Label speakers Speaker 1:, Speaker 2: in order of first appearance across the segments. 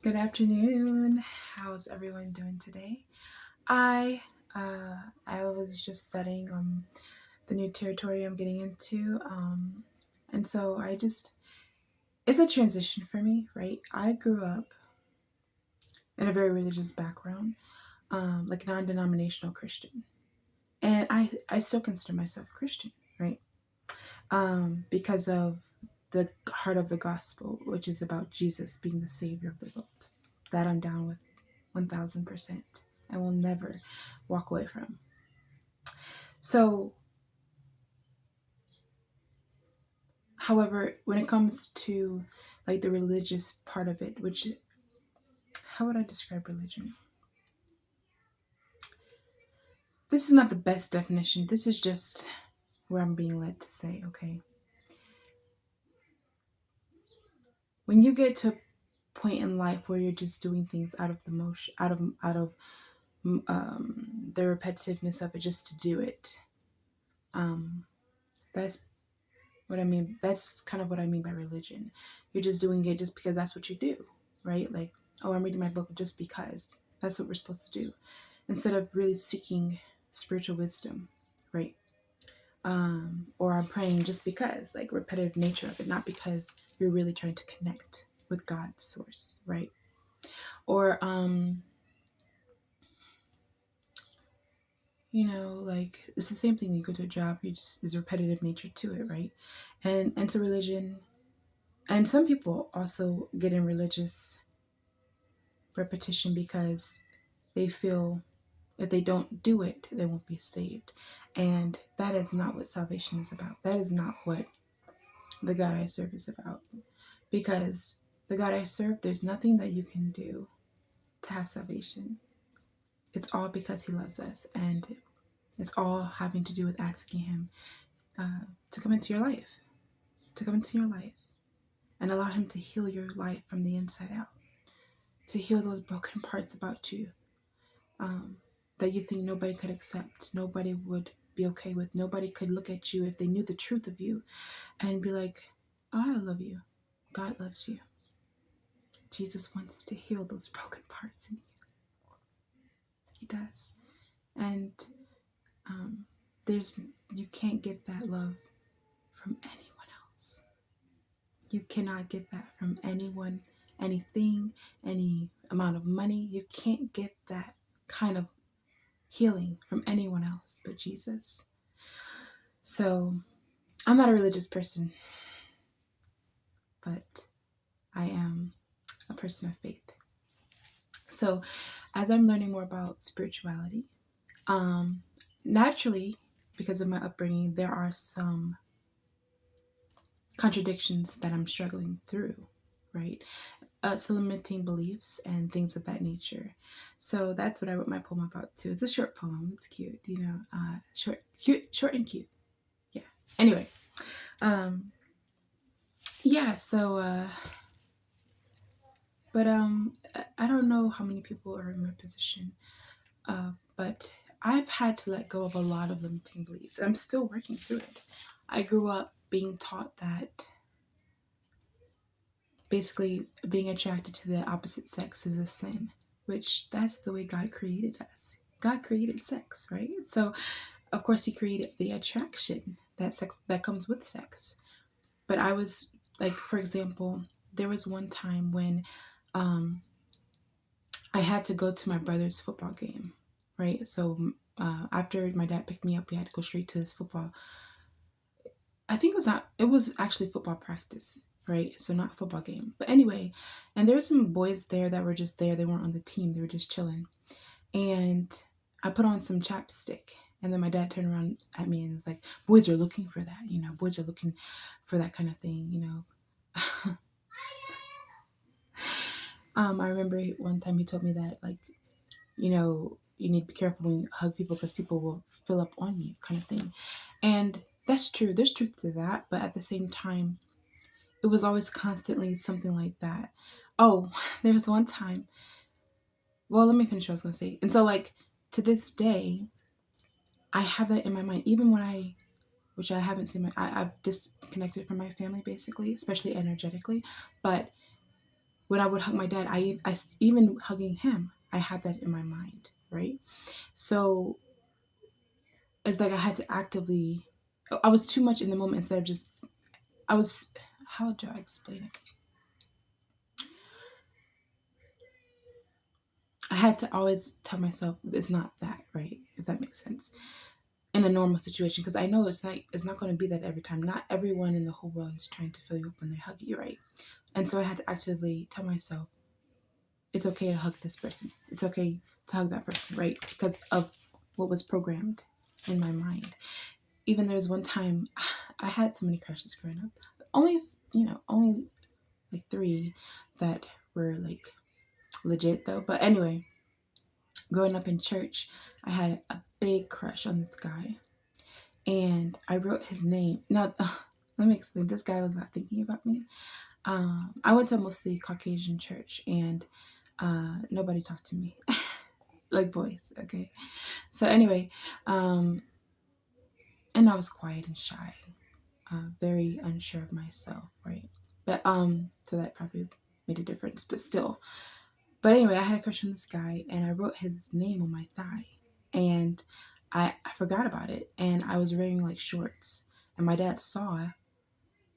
Speaker 1: Good afternoon. How's everyone doing today? I I was just studying the new territory I'm getting into, and so it's a transition for me, right? I grew up in a very religious background, like non-denominational Christian, and I still consider myself Christian, right? Because of the heart of the gospel, which is about Jesus being the savior of the world. That I'm down with 1000% and will never walk away from. So, however, when it comes to like the religious part of it, which, how would I describe religion? This is not the best definition. This is just where I'm being led to say, okay, when you get to a point in life where you're just doing things out of the motion, the repetitiveness of it, just to do it, um, that's what I mean. That's kind of what I mean by religion. You're just doing it just because that's what you do, right? Like, oh, I'm reading my book just because that's what we're supposed to do, instead of really seeking spiritual wisdom, right? Or I'm praying just because, like, repetitive nature of it, not because you're really trying to connect with God's source, right? Or like it's the same thing. You go to a job, you just is repetitive nature to it, right? And to religion, and some people also get in religious repetition because they feel if they don't do it, they won't be saved. And that is not what salvation is about. That is not what the God I serve is about. Because the God I serve, there's nothing that you can do to have salvation. It's all because He loves us. And it's all having to do with asking Him to come into your life, and allow Him to heal your life from the inside out, to heal those broken parts about you, that you think nobody could accept, nobody would be okay with, nobody could look at you if they knew the truth of you and be like, oh, I love you. God loves you. Jesus wants to heal those broken parts in you. He does. And there's you can't get that love from anyone else. You cannot get that from anyone, anything, any amount of money. You can't get that kind of healing from anyone else but Jesus. So I'm not a religious person, but I am a person of faith. So as I'm learning more about spirituality, naturally, because of my upbringing, there are some contradictions that I'm struggling through, right? Some limiting beliefs and things of that nature. So that's what I wrote my poem about too. It's a short poem. It's cute, short and cute. Yeah. Anyway, yeah. So, but I don't know how many people are in my position, but I've had to let go of a lot of limiting beliefs. I'm still working through it. I grew up being taught that basically being attracted to the opposite sex is a sin, which that's the way God created us. God created sex, right? So of course He created the attraction that comes with sex. But I was like, for example, there was one time when I had to go to my brother's football game, right? So after my dad picked me up, we had to go straight to his football. I think it was actually football practice, right? So not a football game. But anyway, and there were some boys there that were just there. They weren't on the team. They were just chilling. And I put on some chapstick. And then my dad turned around at me and was like, boys are looking for that, boys are looking for that kind of thing. I remember one time he told me that, like, you need to be careful when you hug people because people will fill up on you, kind of thing. And that's true. There's truth to that. But at the same time, it was always constantly something like that. Oh, there was one time. Well, let me finish what I was going to say. And so, like, to this day, I have that in my mind. Even when which I haven't seen, I've disconnected from my family, basically, especially energetically. But when I would hug my dad, I even hugging him, I had that in my mind, right? So it's like I had to actively, I was too much in the moment instead of just, I was, how do I explain it? I had to always tell myself it's not that, right? If that makes sense. In a normal situation, because I know it's not going to be that every time. Not everyone in the whole world is trying to fill you up when they hug you, right? And so I had to actively tell myself it's okay to hug this person. It's okay to hug that person, right? Because of what was programmed in my mind. Even there was one time I had so many crushes growing up. Only like 3 that were like legit though. But anyway, growing up in church, I had a big crush on this guy, and I wrote his name. Now, let me explain. This guy was not thinking about me. I went to a mostly Caucasian church, and nobody talked to me, like boys. Okay, so anyway, and I was quiet and shy, very unsure of myself, right? But so that probably made a difference. But still, but anyway, I had a crush on this guy, and I wrote his name on my thigh, and I forgot about it, and I was wearing like shorts, and my dad saw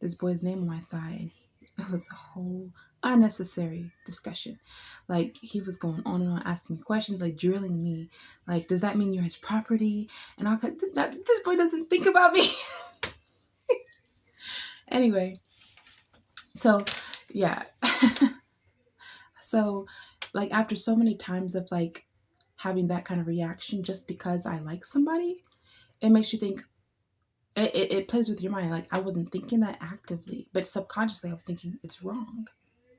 Speaker 1: this boy's name on my thigh, and it was a whole unnecessary discussion. Like, he was going on and on, asking me questions, like drilling me, like, does that mean you're his property? And I could, this boy doesn't think about me. Anyway, so yeah. So like, after so many times of like having that kind of reaction just because I like somebody, it makes you think, it plays with your mind. Like, I wasn't thinking that actively, but subconsciously I was thinking it's wrong.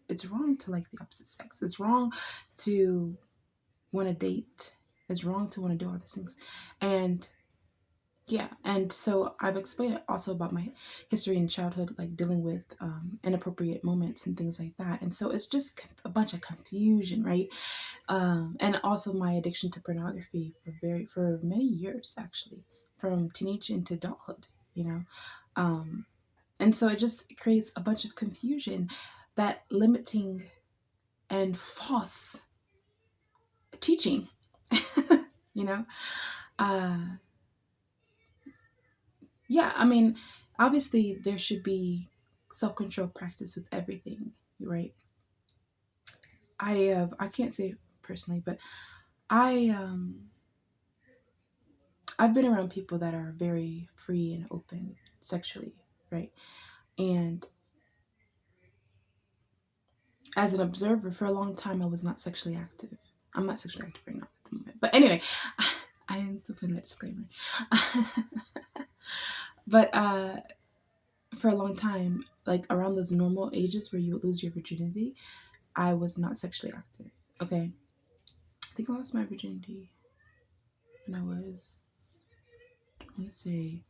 Speaker 1: It's wrong to like the opposite sex. It's wrong to want to date. It's wrong to want to do all these things. And yeah, and so I've explained it also about my history in childhood, like dealing with inappropriate moments and things like that. And so it's just a bunch of confusion, right? And also my addiction to pornography for many years, actually, from teenage into adulthood, you know. And so it just creates a bunch of confusion, that limiting and false teaching, you know. uh yeah, I mean, obviously there should be self-control practice with everything, right? I can't say personally, but I I've been around people that are very free and open sexually, right? And as an observer for a long time, I was not sexually active. I'm not sexually active right now at the moment, but anyway, I am still putting that disclaimer. But for a long time, like around those normal ages where you would lose your virginity, I was not sexually active. Okay, I think I lost my virginity when I was, I want to say,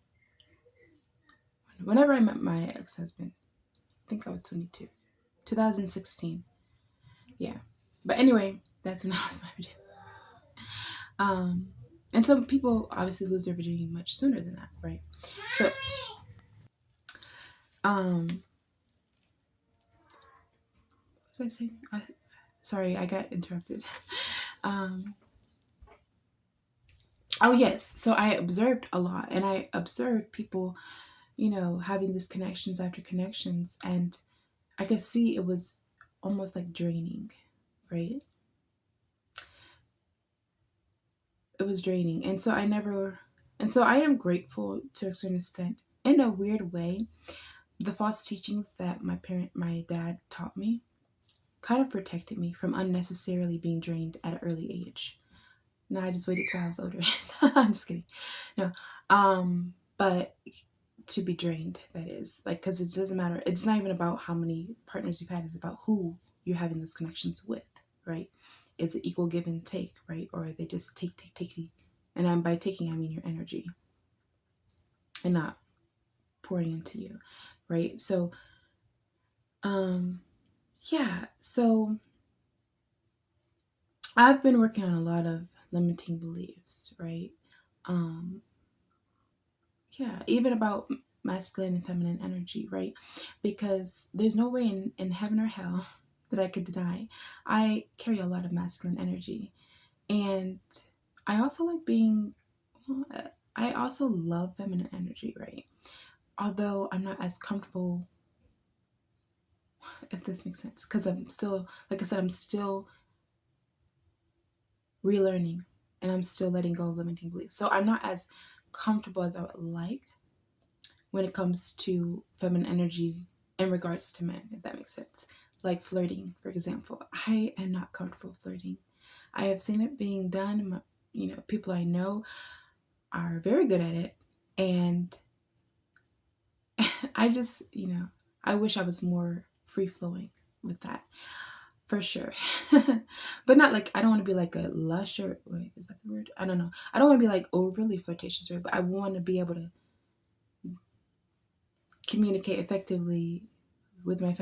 Speaker 1: whenever I met my ex-husband. I think I was 22, 2016. Yeah, but anyway, that's when I lost my virginity. Um, and some people obviously lose their virginity much sooner than that, right? So, what was I saying? Sorry, I got interrupted. Um, oh yes, so I observed a lot, and I observed people, having these connections after connections, and I could see it was almost like draining, right? It was draining, and so I am grateful to a certain extent. In a weird way, the false teachings that my dad taught me kind of protected me from unnecessarily being drained at an early age. No, I just waited till I was older. I'm just kidding. No, but to be drained, that is, like, because it doesn't matter. It's not even about how many partners you've had. It's about who you're having those connections with, right? Is it equal give and take, right? Or are they just taking? And by taking, I mean your energy and not pouring into you, right? So, yeah. So I've been working on a lot of limiting beliefs, right? Um, yeah, even about masculine and feminine energy, right? Because there's no way in heaven or hell that I could deny. I carry a lot of masculine energy, and I also like being, I also love feminine energy, right? Although I'm not as comfortable, if this makes sense, because I'm still, like I said, I'm still relearning and I'm still letting go of limiting beliefs. So I'm not as comfortable as I would like when it comes to feminine energy in regards to men, if that makes sense. Like flirting, for example. I am not comfortable flirting. I have seen it being done. People I know are very good at it. And I just, I wish I was more free flowing with that, for sure. But not like, I don't want to be like a lush, or wait, is that the word? I don't know. I don't want to be like overly flirtatious, right? But I want to be able to communicate effectively with my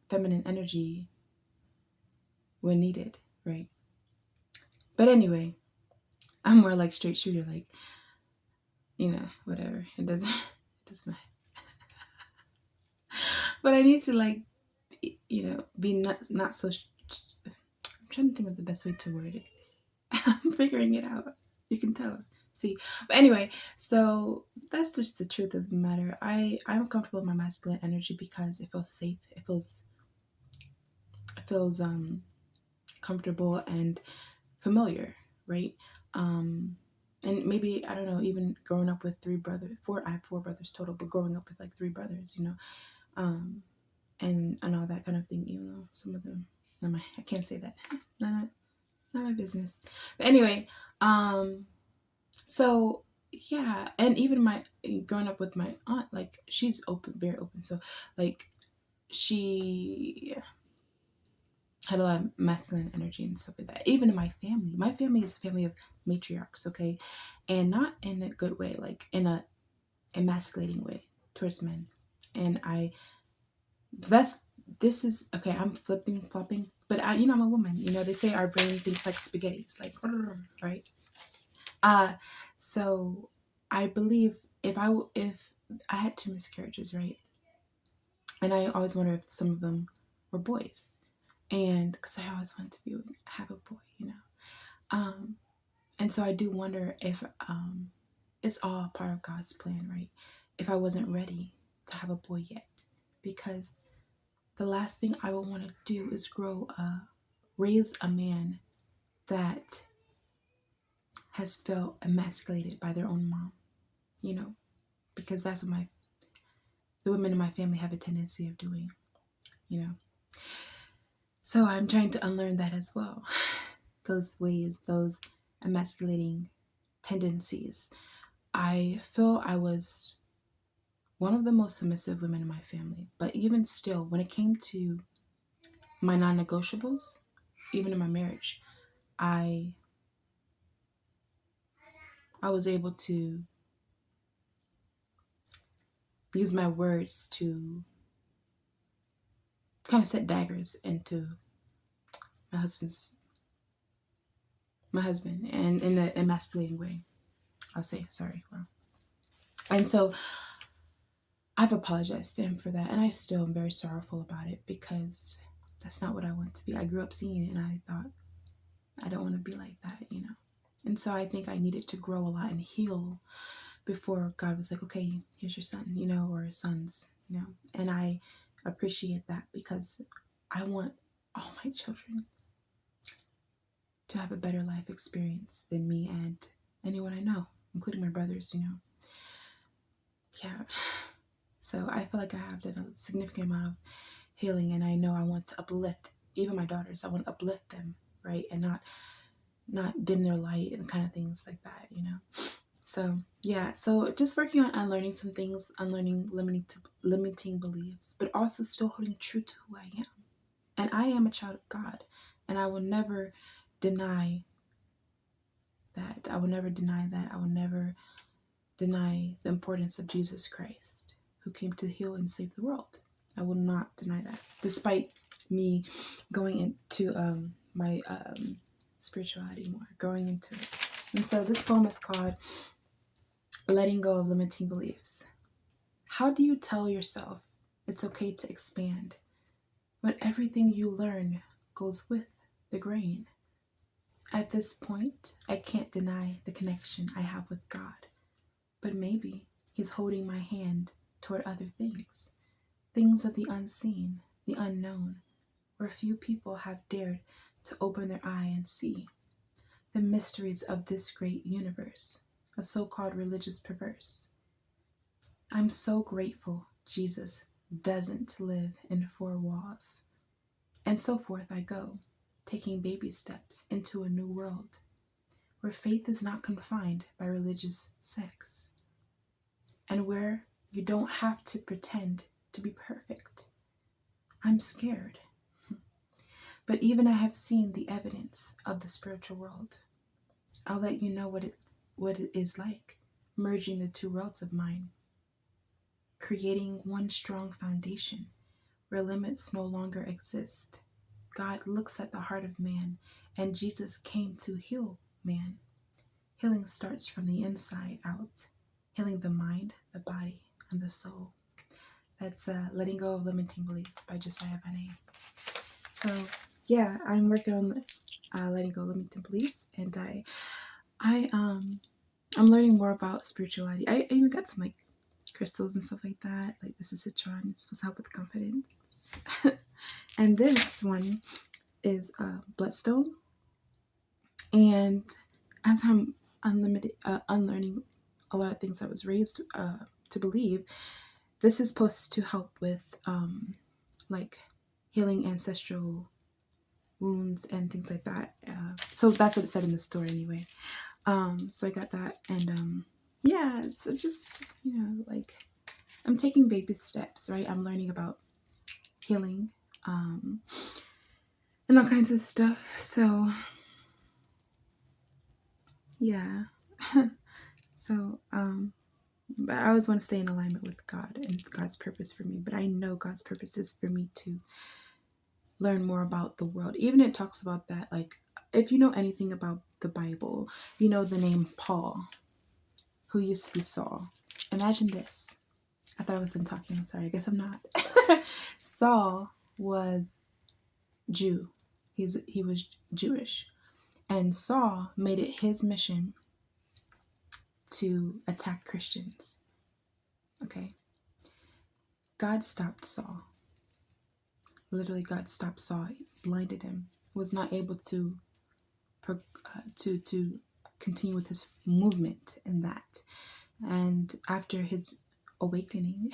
Speaker 1: feminine energy when needed, right? But anyway, I'm more like straight shooter, like, whatever. It doesn't matter. But I need to, like, be not so. I'm trying to think of the best way to word it. I'm figuring it out. You can tell. See, but anyway, so that's just the truth of the matter. I'm comfortable with my masculine energy because it feels safe. It feels comfortable and familiar, right? And maybe, I don't know, even growing up with I have four brothers total, but growing up with like three brothers, and all that kind of thing. Even though some of them, I can't say that. Not my business. But anyway, so yeah, and even my growing up with my aunt, like she's open, very open. So like she had a lot of masculine energy and stuff like that. Even in my family is a family of matriarchs, okay, and not in a good way, like in a emasculating way towards men. And that's this is okay. I'm flopping, but I'm a woman. They say our brain thinks like spaghetti. It's like right. Uh, so I believe if I had two miscarriages, right, and I always wonder if some of them were boys, and because I always wanted to have a boy. Um, and so I do wonder if it's all part of God's plan, right? If I wasn't ready to have a boy yet, because the last thing I would want to do is raise a man that has felt emasculated by their own mom, because that's what the women in my family have a tendency of doing, you know. So I'm trying to unlearn that as well. Those ways, those emasculating tendencies. I feel I was one of the most submissive women in my family, but even still, when it came to my non-negotiables, even in my marriage, I was able to use my words to kind of set daggers into my husband, and in an emasculating way. I'll say sorry. Wow. And so I've apologized to him for that, and I still am very sorrowful about it because that's not what I want to be. I grew up seeing it, and I thought, I don't want to be like that. And so I think I needed to grow a lot and heal before God was like, okay, here's your son, or sons, And I appreciate that because I want all my children to have a better life experience than me and anyone I know, including my brothers, Yeah. So I feel like I have done a significant amount of healing, and I know I want to uplift even my daughters. I want to uplift them, right, and not dim their light and kind of things like that, So yeah, so just working on unlearning some things, unlearning limiting beliefs, but also still holding true to who I am. And I am a child of God, and I will never deny that. I will never deny that. I will never deny the importance of Jesus Christ, who came to heal and save the world. I will not deny that, despite me going into my spirituality more, growing into it. And so this poem is called Letting Go of Limiting Beliefs. How do you tell yourself it's okay to expand when everything you learn goes with the grain. At this point, I can't deny the connection I have with God, but maybe He's holding my hand toward other things, things of the unseen, the unknown, where few people have dared to open their eye and see the mysteries of this great universe, a so-called religious perverse. I'm so grateful Jesus doesn't live in four walls. And so forth I go, taking baby steps into a new world, where faith is not confined by religious sects, and where you don't have to pretend to be perfect. I'm scared, but even I have seen the evidence of the spiritual world. I'll let you know what it is like, merging the two worlds of mine, creating one strong foundation where limits no longer exist. God looks at the heart of man, and Jesus came to heal man. Healing starts from the inside out, healing the mind, the body, and the soul. That's Letting Go of Limiting Beliefs by Jessiah, Voné. So yeah, I'm working on letting go of limiting beliefs, and I'm learning more about spirituality. I even got some like crystals and stuff like that. Like this is citron. It's supposed to help with confidence. And this one is bloodstone. And as I'm unlearning a lot of things I was raised to believe, this is supposed to help with like healing ancestral wounds and things like that. So that's what it said in the store anyway. So I got that, and yeah, it's just, like I'm taking baby steps, right? I'm learning about healing and all kinds of stuff. So yeah. So but I always want to stay in alignment with God and God's purpose for me. But I know God's purpose is for me to learn more about the world. Even it talks about that, like if you know anything about the Bible, you know the name Paul, who used to be Saul. Imagine this. I thought I was done talking. I'm sorry. I guess I'm not. Saul was Jew. He was Jewish. And Saul made it his mission to attack Christians. Okay. God stopped Saul. Literally, God stopped Saul, blinded him, was not able to continue with his movement in that. And after his awakening,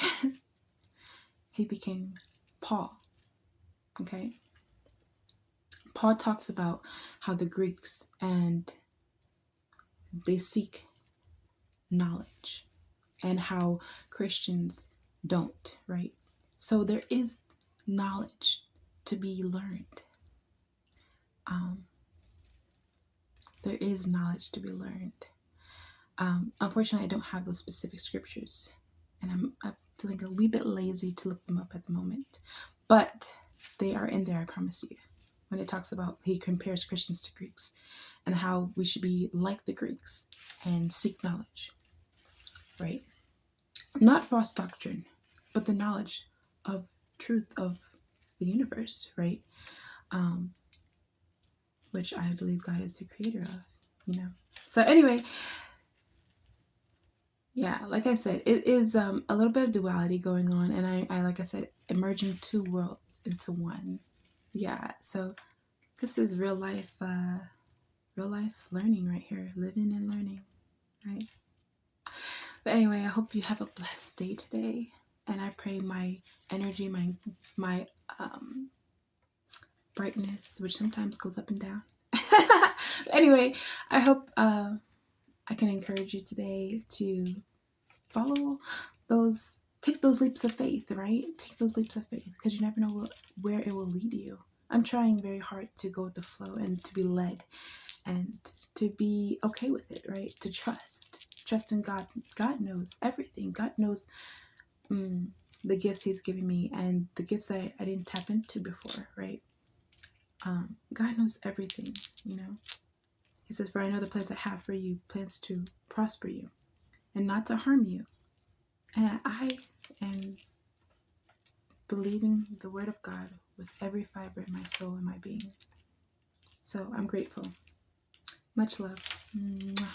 Speaker 1: he became Paul. Okay. Paul talks about how the Greeks and they seek knowledge, and how Christians don't, right? So there is knowledge to be learned. There is knowledge to be learned. Unfortunately, I don't have those specific scriptures, and I'm feeling a wee bit lazy to look them up at the moment. But they are in there, I promise you. When it talks about, he compares Christians to Greeks and how we should be like the Greeks and seek knowledge, right? Not false doctrine, but the knowledge of truth of the universe, right? Which I believe God is the creator of, So anyway, yeah, like I said, it is a little bit of duality going on, and I like I said, merging two worlds into one. Yeah, so this is real life learning right here, living and learning, right? But anyway, I hope you have a blessed day today, and I pray my energy, my brightness, which sometimes goes up and down. Anyway, I hope I can encourage you today to take those leaps of faith, right? Take those leaps of faith, because you never know where it will lead you. I'm trying very hard to go with the flow and to be led and to be okay with it, right? To trust in God. God knows everything. God knows the gifts he's giving me and the gifts that I didn't tap into before, right? God knows everything, He says, for I know the plans I have for you, plans to prosper you and not to harm you. And I am believing the word of God with every fiber in my soul and my being. So I'm grateful. Much love. Mwah.